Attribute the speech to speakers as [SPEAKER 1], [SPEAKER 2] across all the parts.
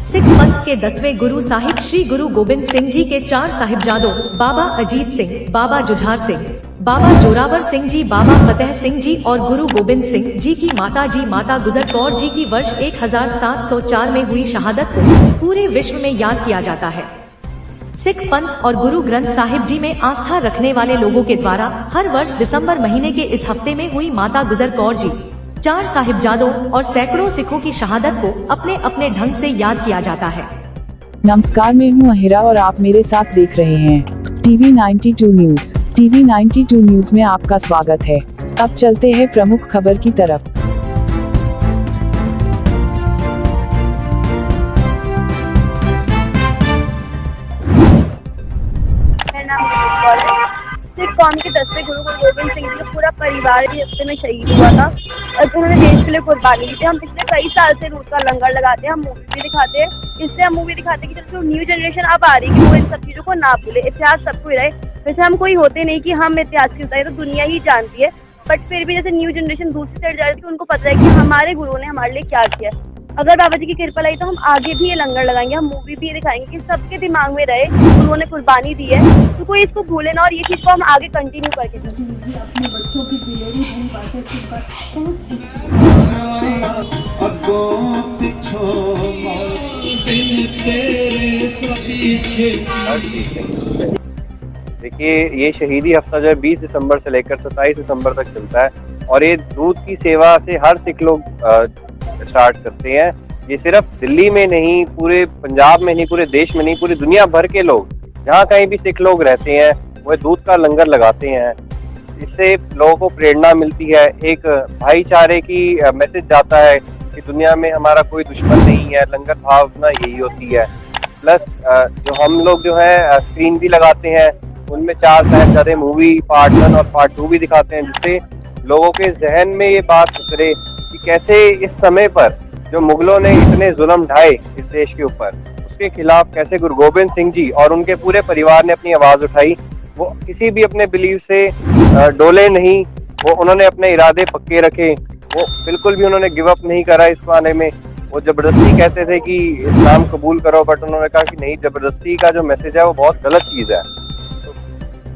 [SPEAKER 1] सिख पंथ के 10वें गुरु साहिब श्री गुरु गोबिंद सिंह जी के 4 साहिबजादों बाबा अजीत सिंह, बाबा जुझार सिंह, बाबा जोरावर सिंह जी, बाबा फतेह सिंह जी और गुरु गोबिंद सिंह जी की माता गुजर कौर जी की वर्ष 1704 में हुई शहादत को पूरे विश्व में याद किया जाता है। सिख पंथ और गुरु ग्रंथ साहिब जी में आस्था रखने वाले लोगों के द्वारा हर वर्ष दिसंबर महीने के इस हफ्ते में हुई माता गुजर कौर जी, 4 साहिबजादों और सैकड़ों सिखों की शहादत को अपने अपने ढंग से याद किया जाता है।
[SPEAKER 2] नमस्कार, मैं हूं अहिरा और आप मेरे साथ देख रहे हैं टीवी 92 न्यूज। टीवी 92 न्यूज में आपका स्वागत है। अब चलते हैं प्रमुख खबर की तरफ।
[SPEAKER 3] सिख कौम के 10वें गुरु गोबिंद सिंह जी का पूरा परिवार भी हफ्ते में शहीद हुआ था और उन्होंने देश के लिए कुर्बानी दी थी। हम पिछले कई साल से रूट का लंगर लगाते हैं, हम मूवी भी दिखाते हैं। इससे हम मूवी दिखाते हैं कि जो न्यू जनरेशन अब आ रही है वो इन सब चीजों को ना भूले। इतिहास सबको रहे, वैसे हम कोई होते नहीं कि हम इतिहास की बताए, तो दुनिया ही जानती है, बट फिर भी जैसे न्यू जनरेशन दूसरी साइड जा रही है, उनको पता है कि हमारे गुरुओं ने हमारे लिए क्या किया। अगर बाबा जी की कृपा रही तो हम आगे भी ये लंगर लगाएंगे, हम मूवी भी ये दिखाएंगे कि सबके दिमाग में रहे उन्होंने कुर्बानी दी है, तो कोई इसको भूले ना और ये चीज को हम आगे कंटिन्यू करके अपने बच्चों की दिलेरी
[SPEAKER 4] देखिए, ये शहीदी हफ्ता जो है 20 दिसंबर से लेकर 27 दिसंबर तक चलता है और ये दूध की सेवा से हर सिख लोग स्टार्ट करते हैं। ये सिर्फ दिल्ली में नहीं, पूरे पंजाब में नहीं, पूरे देश में नहीं, पूरी दुनिया भर के लोग जहाँ कहीं भी सिख लोग रहते हैं वो दूध का लंगर लगाते हैं। इससे लोगों को प्रेरणा मिलती है, एक भाईचारे की मैसेज जाता है कि दुनिया में हमारा कोई दुश्मन नहीं है। लंगर भावना यही होती है। प्लस जो हम लोग जो है स्क्रीन भी लगाते हैं, उनमें 4 साहिबजादे मूवी पार्ट 1 और पार्ट 2 भी दिखाते हैं, जिससे लोगों के जहन में ये बात उतरे कि कैसे इस समय पर जो मुगलों ने इतने जुल्म ढाए इस देश के ऊपर, उसके खिलाफ कैसे गुरु गोबिंद सिंह जी और उनके पूरे परिवार ने अपनी आवाज उठाई। वो किसी भी अपने बिलीव से डोले नहीं, वो उन्होंने अपने इरादे पक्के रखे, वो बिल्कुल भी उन्होंने गिव अप नहीं करा। इस मामले में वो जबरदस्ती कहते थे कि इस्लाम कबूल करो, बट उन्होंने कहा कि नहीं, जबरदस्ती का जो मैसेज है वो बहुत गलत चीज है।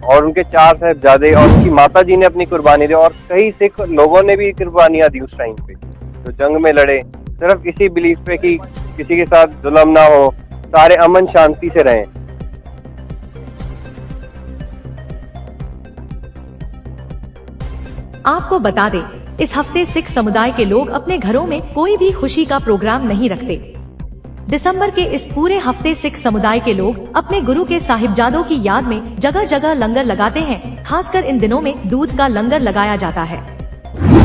[SPEAKER 4] और उनके 4 साहिबजादे और उनकी माता जी ने अपनी कुर्बानी दी और कई सिख लोगों ने भी कुर्बानियां दी उस टाइम पे, जो जंग में लड़े, सिर्फ इसी बिलीफ पे कि किसी के साथ जुल्म ना हो, सारे अमन शांति से रहें।
[SPEAKER 1] आपको बता दें, इस हफ्ते सिख समुदाय के लोग अपने घरों में कोई भी खुशी का प्रोग्राम नहीं रखते। दिसंबर के इस पूरे हफ्ते सिख समुदाय के लोग अपने गुरु के साहिबजादों की याद में जगह जगह लंगर लगाते हैं। खासकर इन दिनों में दूध का लंगर लगाया जाता है।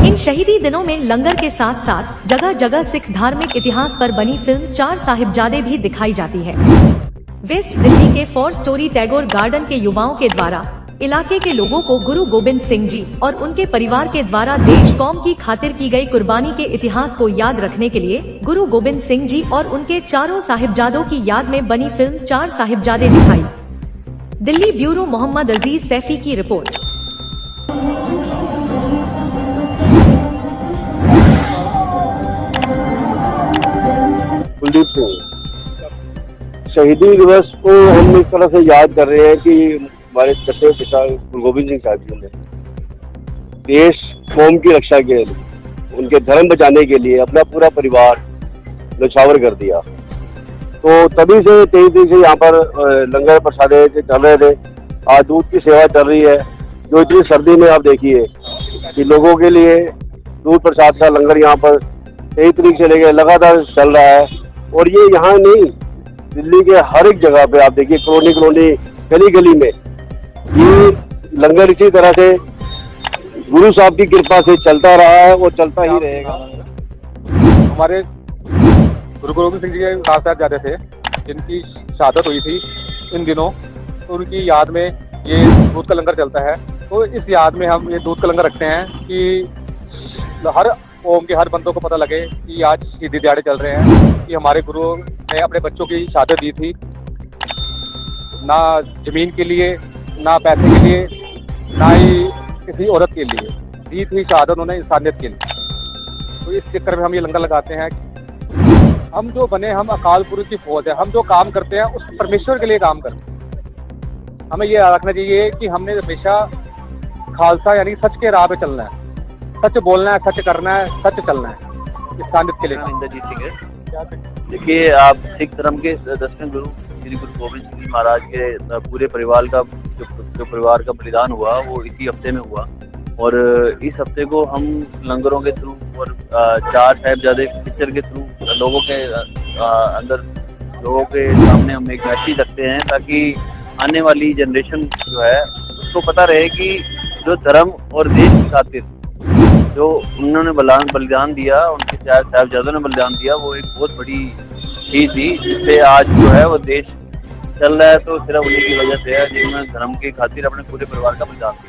[SPEAKER 1] इन शहीदी दिनों में लंगर के साथ साथ जगह जगह सिख धार्मिक इतिहास पर बनी फिल्म 4 साहिबजादे भी दिखाई जाती है। वेस्ट दिल्ली के 4 स्टोरी टैगोर गार्डन के युवाओं के द्वारा इलाके के लोगों को गुरु गोबिंद सिंह जी और उनके परिवार के द्वारा देश कौम की खातिर की गई कुर्बानी के इतिहास को याद रखने के लिए गुरु गोबिंद सिंह जी और उनके 4 साहिबजादों की याद में बनी फिल्म 4 साहिबजादे दिखाई। दिल्ली ब्यूरो मोहम्मद अजीज सैफी की रिपोर्ट।
[SPEAKER 4] कुलदीप सिंह, शहीदी दिवस को हम इस तरह से याद कर रहे हैं कि हमारे छठे पिता गुरु गोबिंद सिंह साहब जी ने देश कौम की रक्षा के लिए, उनके धर्म बचाने के लिए अपना पूरा परिवार न्यौछावर कर दिया। तो तभी से 23 दिन से यहाँ पर लंगर प्रसादे चल रहे थे। आज दूध की सेवा चल रही है, जो इतनी सर्दी में आप देखिए कि लोगों के लिए दूध प्रसाद का लंगर यहाँ पर 23 तारीख से लेकर लगातार चल रहा है। और ये यहाँ नहीं, दिल्ली के हर एक जगह पे आप देखिए, कॉलोनी कॉलोनी, गली गली में ये लंगर इसी तरह से गुरु साहब की कृपा से चलता रहा है और चलता ही रहेगा।
[SPEAKER 5] हमारे गुरु गोबिंद सिंह जी के 4 साहिबजादे थे जिनकी शहादत हुई थी इन दिनों, तो उनकी याद में ये दूध का लंगर चलता है। तो इस याद में हम ये दूध का लंगर रखते हैं कि हर कौम के हर बंदों को पता लगे कि आज शहीदी दिहाड़े चल रहे हैं कि हमारे गुरुओं ने अपने बच्चों की शहादत दी थी, ना जमीन के लिए, ना पैसे के लिए, ना ही किसी औरत के लिए, दी थी शहादत उन्होंने इंसानियत के लिए। तो इस चक्कर में हम ये लंगर लगाते हैं। हम जो बने, हम अकाल पुरुष की फौज है। हम जो काम करते हैं उस परमेश्वर के लिए काम करते हैं। हमें ये याद रखना चाहिए कि हमने हमेशा खालसा यानी सच के राह पे चलना है, सच बोलना है, सच करना है, सच चलना है इंसानियत के लिए।
[SPEAKER 6] इंद्रजीत सिंह है। देखिए, आप सिख धर्म के 10वें गुरु श्री गुरु गोविंद सिंह जी महाराज के पूरे परिवार का जो परिवार का बलिदान हुआ वो इसी हफ्ते में हुआ, और इस हफ्ते को हम लंगरों के थ्रू और 4 साहिबजादे पिक्चर के थ्रू लोगों के अंदर, लोगों के सामने हम एक मैसेज रखते हैं ताकि आने वाली जनरेशन जो है उसको पता रहे कि जो धर्म और देश की खातिर जो उन्होंने बलिदान दिया, उनके 4 साहिबजादों ने बलिदान दिया, वो एक बहुत बड़ी चीज थी जिससे आज जो है वो देश चल रहा है। तो सिर्फ उन्हीं की वजह से है जिन्होंने धर्म की खातिर अपने पूरे परिवार का बलिदान दिया।